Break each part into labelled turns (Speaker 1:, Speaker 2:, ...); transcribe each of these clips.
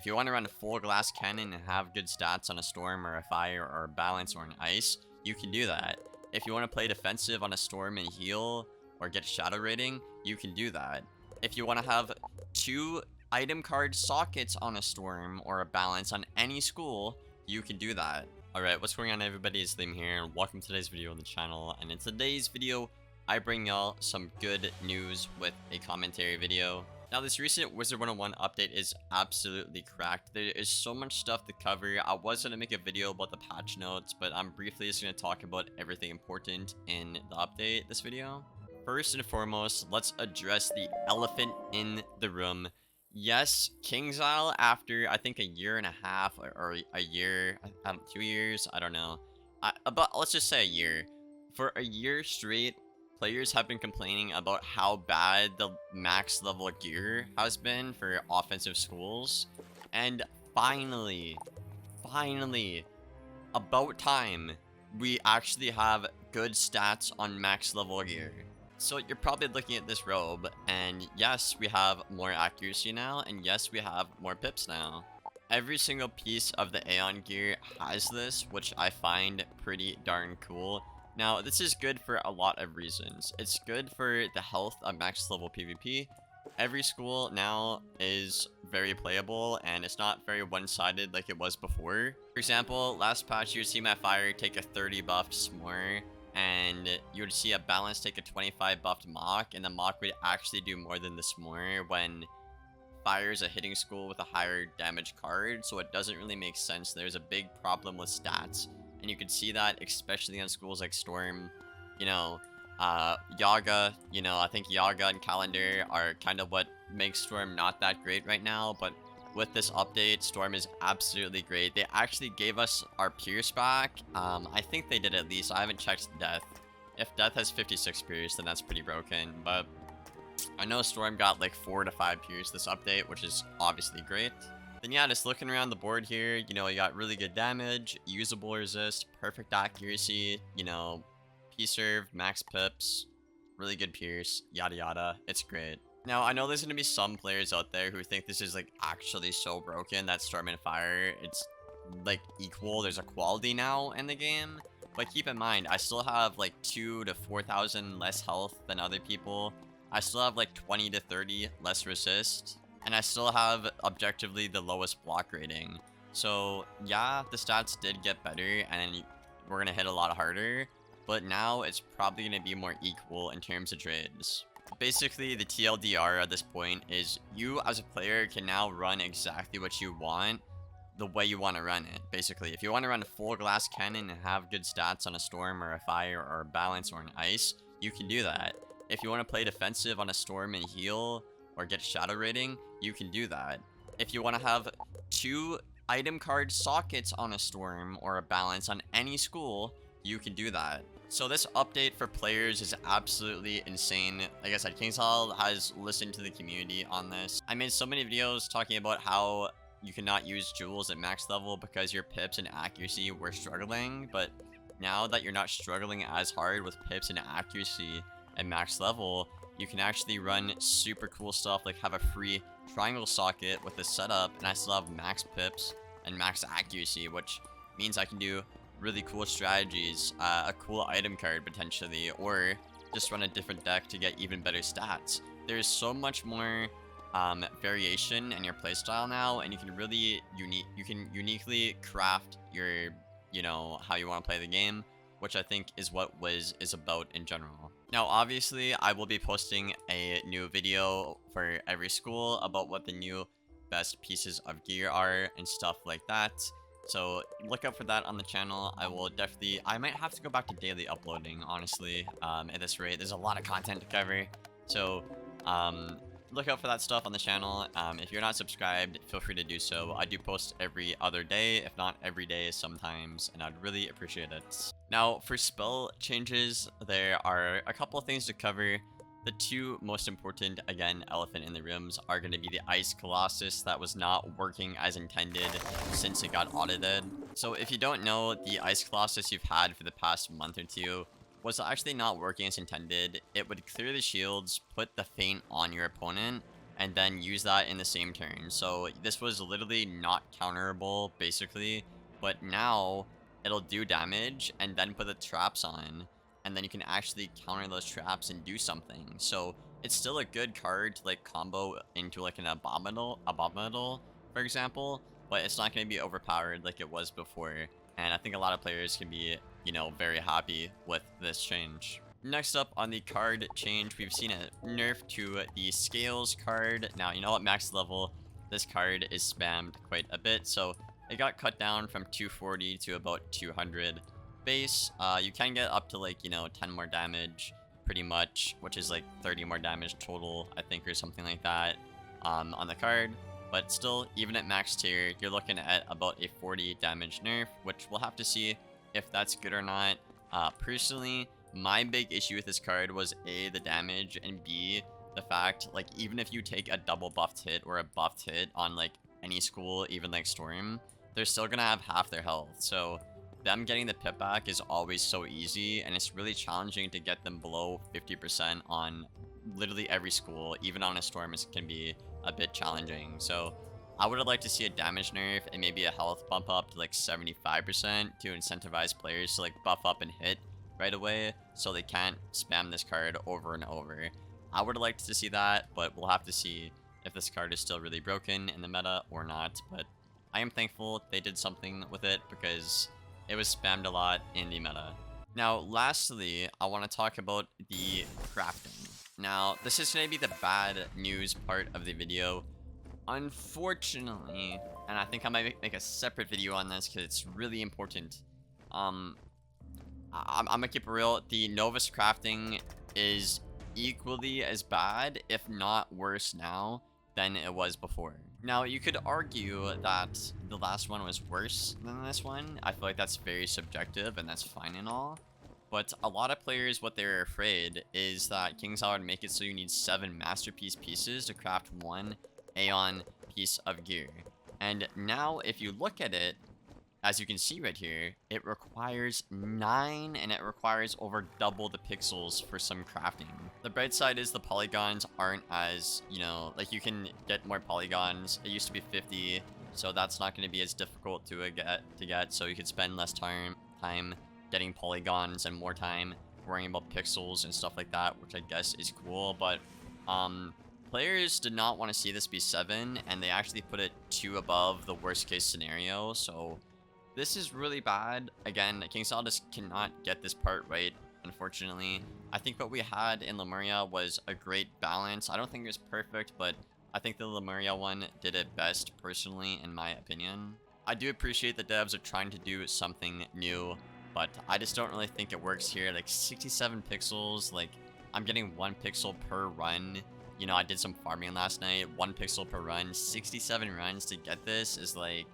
Speaker 1: If you want to run a full glass cannon and have good stats on a storm or a fire or a balance or an ice, you can do that. If you want to play defensive on a storm and heal or get shadow rating, you can do that. If you want to have 2 item card sockets on a storm or a balance on any school, you can do that. Alright, what's going on everybody, it's Liam here, and welcome to today's video on the channel. And in today's video, I bring y'all some good news with a commentary video. Now, this recent Wizard101 update is absolutely cracked. There is so much stuff to cover. I was going to make a video about the patch notes, but I'm briefly just going to talk about everything important in the update this video. First and foremost, let's address the elephant in the room. Yes, KINGSISLE, after I think a year and a half or a year, 2 years, I don't know. But let's just say a year. For a year straight, players have been complaining about how bad the max level gear has been for offensive schools. And finally, about time, we actually have good stats on max level gear. So you're probably looking at this robe, and yes, we have more accuracy now, and yes, we have more pips now. Every single piece of the Aeon gear has this, which I find pretty darn cool. Now, this is good for a lot of reasons. It's good for the health of max level PvP. Every school now is very playable, and it's not very one-sided like it was before. For example, last patch you would see my fire take a 30 buffed S'more, and you would see a balance take a 25 buffed Mock, and the Mock would actually do more than the S'more when fire is a hitting school with a higher damage card, so it doesn't really make sense. There's a big problem with stats, and you can see that especially on schools like Storm. You know, Yaga, I think Yaga and Calendar are kind of what makes Storm not that great right now, but with this update, Storm is absolutely great. They actually gave us our Pierce back. I think they did at least. I haven't checked Death. If Death has 56 Pierce, then that's pretty broken, but I know Storm got like 4 to 5 Pierce this update, which is obviously great. Then yeah, just looking around the board here, you got really good damage, usable resist, perfect accuracy, P-serve, max pips, really good Pierce, yada yada. It's great. Now, I know there's going to be some players out there who think this is like actually so broken that Storm and Fire, it's like equal, there's equality now in the game. But keep in mind, I still have like 2,000 to 4,000 less health than other people. I still have like 20 to 30 less resist. And I still have objectively the lowest block rating. So yeah, the stats did get better and we're going to hit a lot harder. But now it's probably going to be more equal in terms of trades. Basically, the TLDR at this point is you as a player can now run exactly what you want the way you want to run it. Basically, if you want to run a full glass cannon and have good stats on a storm or a fire or a balance or an ice, you can do that. If you want to play defensive on a storm and heal or get shadow rating, you can do that. If you want to have 2 item card sockets on a storm or a balance on any school, you can do that. So this update for players is absolutely insane. Like I said, KINGSISLE has listened to the community on this. I made so many videos talking about how you cannot use jewels at max level because your pips and accuracy were struggling, but now that you're not struggling as hard with pips and accuracy at max level, you can actually run super cool stuff like have a free triangle socket with a setup, and I still have max pips and max accuracy, which means I can do really cool strategies, a cool item card potentially, or just run a different deck to get even better stats. There's so much more variation in your playstyle now, and you can really uniquely craft your how you want to play the game, which I think is what Wiz is about in general. Now obviously I will be posting a new video for every school about what the new best pieces of gear are and stuff like that. So look out for that on the channel. I might have to go back to daily uploading, honestly, at this rate. There's a lot of content to cover. So look out for that stuff on the channel. If you're not subscribed, feel free to do so. I do post every other day, if not every day sometimes, and I'd really appreciate it. Now, for spell changes, there are a couple of things to cover. The 2 most important, again, elephant in the rooms, are going to be the Ice Colossus that was not working as intended since it got audited. So if you don't know, the Ice Colossus you've had for the past month or 2 was actually not working as intended. It would clear the shields, put the feint on your opponent, and then use that in the same turn. So this was literally not counterable, basically, but now it'll do damage and then put the traps on, and then you can actually counter those traps and do something. So it's still a good card to like combo into like an abominable, for example, but it's not going to be overpowered like it was before. And I think a lot of players can be, you know, very happy with this change. Next up on the card change, we've seen a nerf to the Scales card. Now, you know what, max level, this card is spammed quite a bit, so it got cut down from 240 to about 200 base. You can get up to like, you know, 10 more damage pretty much, which is like 30 more damage total, I think, or something like that on the card. But still, even at max tier, you're looking at about a 40 damage nerf, which we'll have to see if that's good or not. Personally, my big issue with this card was A, the damage, and B, the fact, like, even if you take a double buffed hit or a buffed hit on, like, any school, even, like, Storm, they're still gonna have half their health. So them getting the pip back is always so easy, and it's really challenging to get them below 50% on literally every school. Even on a Storm, it can be a bit challenging. So I would have liked to see a damage nerf and maybe a health bump up to, like, 75% to incentivize players to, like, buff up and hit right away, so they can't spam this card over and over. I would have liked to see that, but we'll have to see if this card is still really broken in the meta or not. But I am thankful they did something with it because it was spammed a lot in the meta. Now, lastly, I want to talk about the crafting. Now, this is going to be the bad news part of the video. Unfortunately, and I think I might make a separate video on this because it's really important. I'm gonna keep it real. The Novus crafting is equally as bad, if not worse now, than it was before. Now, you could argue that the last one was worse than this one. I feel like that's very subjective, and that's fine and all. But a lot of players, what they're afraid is that KINGSISLE would make it so you need 7 Masterpiece pieces to craft 1 Aeon piece of gear. And now, if you look at it, as you can see right here, it requires 9, and it requires over double the pixels for some crafting. The bright side is the polygons aren't as, you know, like you can get more polygons. It used to be 50, so that's not going to be as difficult to get. So you could spend less time getting polygons and more time worrying about pixels and stuff like that, which I guess is cool. But players did not want to see this be 7, and they actually put it 2 above the worst case scenario. So this is really bad. Again, KINGSISLE just cannot get this part right, unfortunately. I think what we had in Lemuria was a great balance. I don't think it was perfect, but I think the Lemuria one did it best, personally, in my opinion. I do appreciate the devs are trying to do something new, but I just don't really think it works here. Like, 67 pixels, like, I'm getting 1 pixel per run. You know, I did some farming last night, 1 pixel per run. 67 runs to get this is like,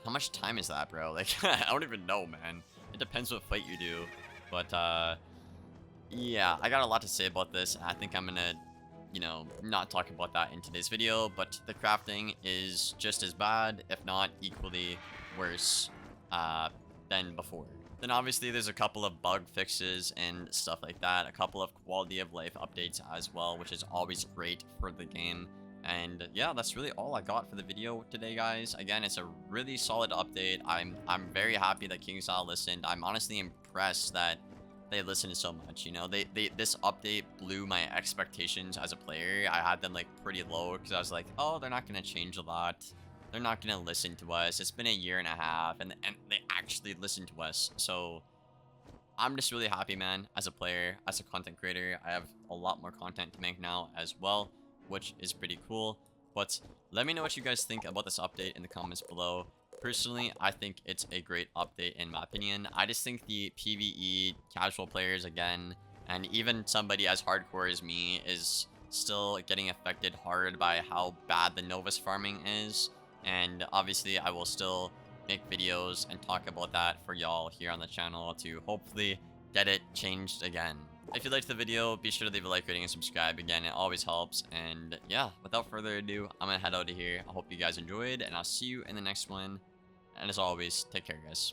Speaker 1: how much time is that, bro? Like, I don't even know, man. It depends what fight you do. But, yeah, I got a lot to say about this. I think I'm gonna, you know, not talk about that in today's video. But the crafting is just as bad, if not equally worse, than before. Then obviously there's a couple of bug fixes and stuff like that. A couple of quality of life updates as well, which is always great for the game. And yeah, that's really all I got for the video today, guys. Again, it's a really solid update. I'm very happy that KINGSISLE listened. I'm honestly impressed that they listened so much. You know, this update blew my expectations as a player. I had them like pretty low because I was like, oh, they're not gonna change a lot. They're not gonna listen to us. It's been a year and a half, and they actually listened to us. So I'm just really happy, man. As a player, as a content creator, I have a lot more content to make now as well, which is pretty cool. But let me know what you guys think about this update in the comments below. Personally, I think it's a great update in my opinion. I just think the PvE casual players, again, and even somebody as hardcore as me, is still getting affected hard by how bad the Novus farming is. And obviously, I will still make videos and talk about that for y'all here on the channel to hopefully get it changed again. If you liked the video, be sure to leave a like, rating, and subscribe. Again, it always helps. And yeah, without further ado, I'm gonna head out of here. I hope you guys enjoyed, and I'll see you in the next one. And as always, take care, guys.